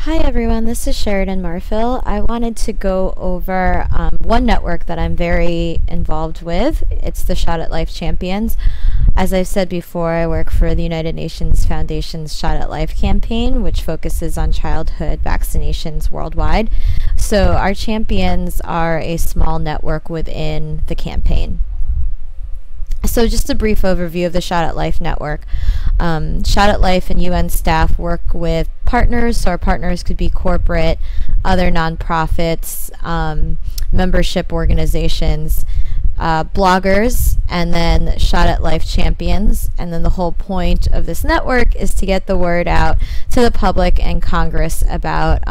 Hi everyone, this is Sheridan Marfil. I wanted to go over one network that I'm very involved with. It's the Shot at Life Champions. As I've said before, I work for the United Nations Foundation's Shot at Life campaign, which focuses on childhood vaccinations worldwide. So our champions are a small network within the campaign. So just a brief overview of the Shot at Life network. Shot at Life and UN staff work with partners, so our partners could be corporate, other nonprofits, membership organizations, bloggers, and then Shot at Life champions. And then the whole point of this network is to get the word out to the public and Congress about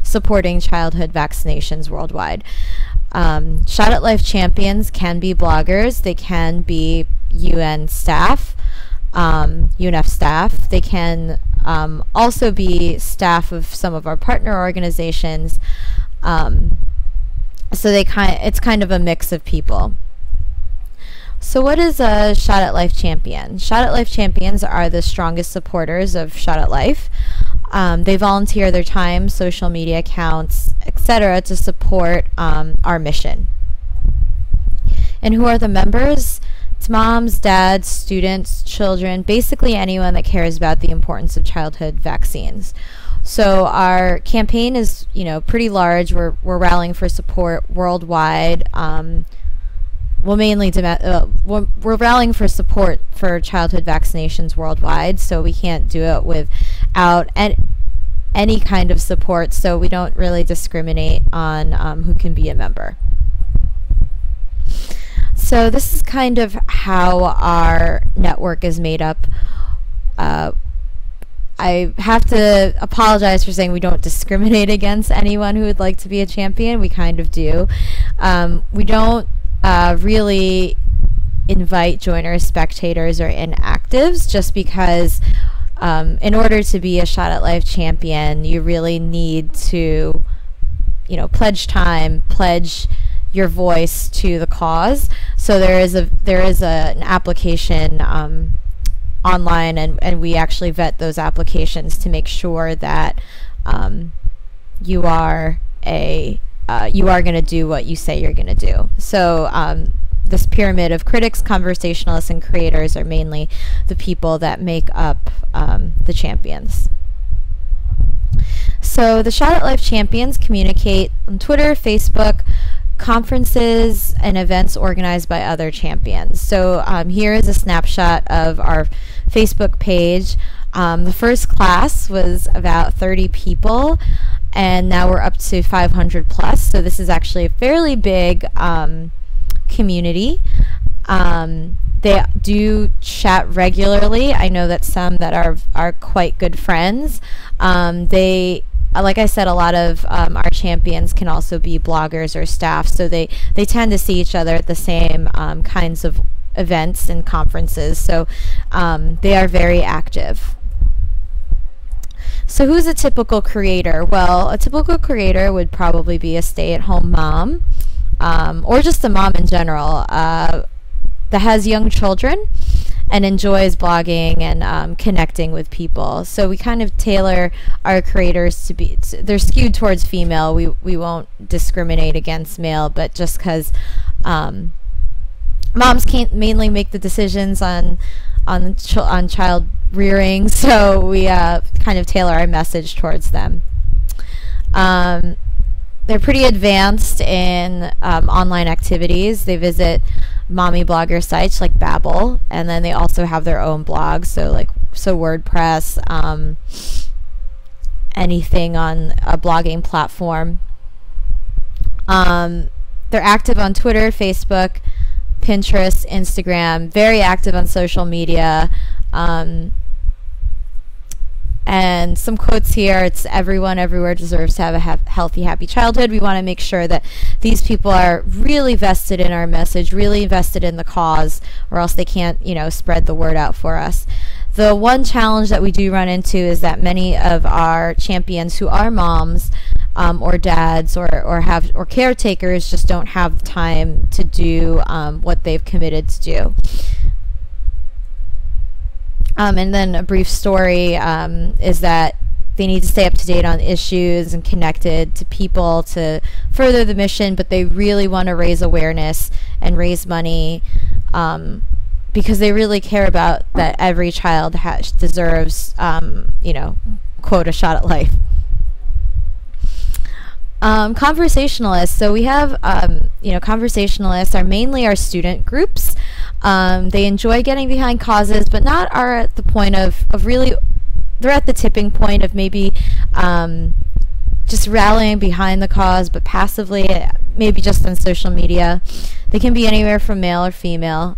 supporting childhood vaccinations worldwide. Shot at Life champions can be bloggers, they can be UN staff, UNF staff, they can also be staff of some of our partner organizations, so it's kind of a mix of people. So what is a Shot at Life champion? Shot at Life champions are the strongest supporters of Shot at Life. They volunteer their time, social media accounts, etc. to support our mission. And who are the members? It's moms, dads, students, children, basically anyone that cares about the importance of childhood vaccines. So our campaign is, pretty large. We're rallying for support worldwide. Well, mainly we're rallying for support for childhood vaccinations worldwide, so we can't do it without any kind of support, so we don't really discriminate on who can be a member. So this is kind of how our network is made up. I have to apologize for saying we don't discriminate against anyone who would like to be a champion. We kind of do. We don't really invite joiners, spectators, or inactives, just because in order to be a Shot at Life champion, you really need to, pledge time, pledge your voice to the cause. So there is an application online, and we actually vet those applications to make sure that you are going to do what you say you're going to do. So this pyramid of critics, conversationalists, and creators are mainly the people that make up the champions. So the Shot at Life champions communicate on Twitter, Facebook, conferences, and events organized by other champions. So here is a snapshot of our Facebook page. The first class was about 30 people, and now we're up to 500 plus. So this is actually a fairly big community. They do chat regularly. I know that some that are quite good friends. Like I said, a lot of our champions can also be bloggers or staff, so they tend to see each other at the same kinds of events and conferences, so they are very active. So who's a typical creator? Well, a typical creator would probably be a stay-at-home mom, or just a mom in general, that has young children and enjoys blogging and connecting with people. So we kind of tailor our creators to be, they're skewed towards female. We won't discriminate against male, but just because moms can't mainly make the decisions on child rearing, so we kind of tailor our message towards them. They're pretty advanced in online activities. They visit mommy blogger sites like Babbel, and then they also have their own blogs, so WordPress, anything on a blogging platform. They're active on Twitter, Facebook, Pinterest, Instagram, very active on social media. And some quotes here, it's everyone everywhere deserves to have a healthy, happy childhood. We want to make sure that these people are really vested in our message, really invested in the cause, or else they can't, spread the word out for us. The one challenge that we do run into is that many of our champions who are moms or dads or caretakers just don't have the time to do what they've committed to do. And then a brief story is that they need to stay up to date on issues and connected to people to further the mission, but they really want to raise awareness and raise money, because they really care about that every child deserves, quote, a shot at life. Conversationalists. So we have, conversationalists are mainly our student groups. They enjoy getting behind causes, but not are at the point of really, they're at the tipping point of maybe just rallying behind the cause, but passively, maybe just on social media. They can be anywhere from male or female.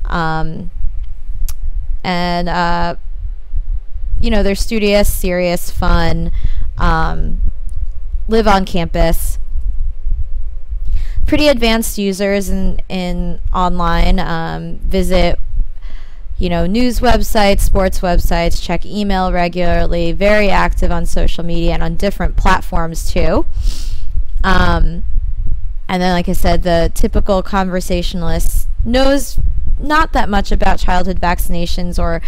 They're studious, serious, fun, live on campus. Pretty advanced users in online, visit news websites, sports websites, check email regularly, very active on social media and on different platforms too. And then, like I said, the typical conversationalist knows not that much about childhood vaccinations or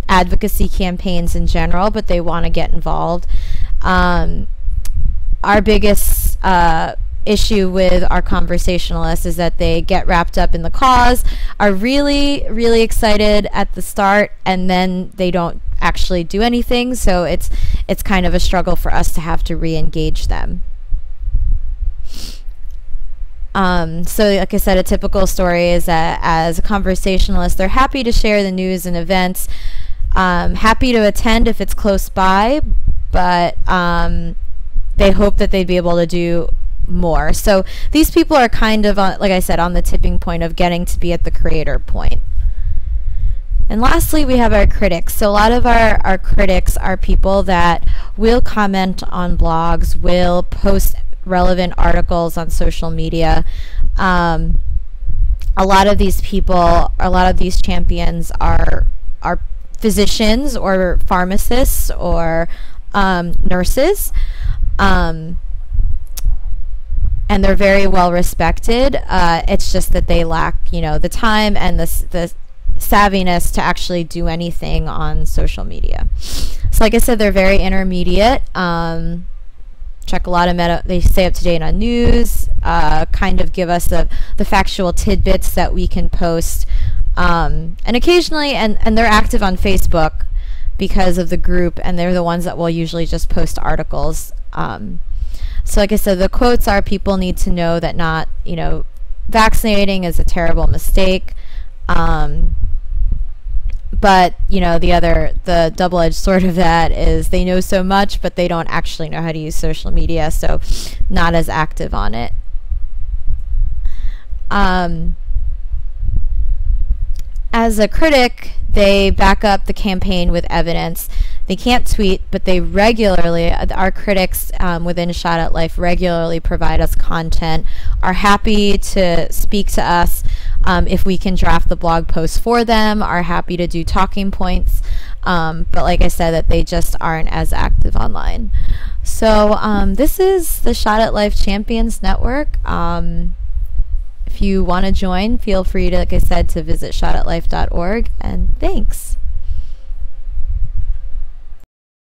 advocacy campaigns in general, but they want to get involved. Our biggest issue with our conversationalists is that they get wrapped up in the cause, are really, really excited at the start, and then they don't actually do anything. So it's kind of a struggle for us to have to re-engage them. So like I said, a typical story is that as a conversationalist, they're happy to share the news and events, happy to attend if it's close by, but they hope that they'd be able to do more. So these people are kind of, like I said, on the tipping point of getting to be at the creator point. And lastly, we have our critics. So a lot of our critics are people that will comment on blogs, will post relevant articles on social media. A lot of these people, a lot of these champions are physicians or pharmacists or nurses. And they're very well respected. It's just that they lack, the time and the savviness to actually do anything on social media. So like I said, they're very intermediate. Check a lot of they stay up to date on news, kind of give us the factual tidbits that we can post. And occasionally, and they're active on Facebook because of the group, and they're the ones that will usually just post articles. So like I said, the quotes are, people need to know that not, vaccinating is a terrible mistake. But, the double-edged sword of that is they know so much, but they don't actually know how to use social media, so not as active on it. As a critic, they back up the campaign with evidence. They can't tweet, but they regularly, our critics within Shot at Life regularly provide us content, are happy to speak to us if we can draft the blog posts for them, are happy to do talking points, but like I said, that they just aren't as active online. So this is the Shot at Life Champions Network. If you want to join, feel free to, like I said, to visit shotatlife.org, and thanks.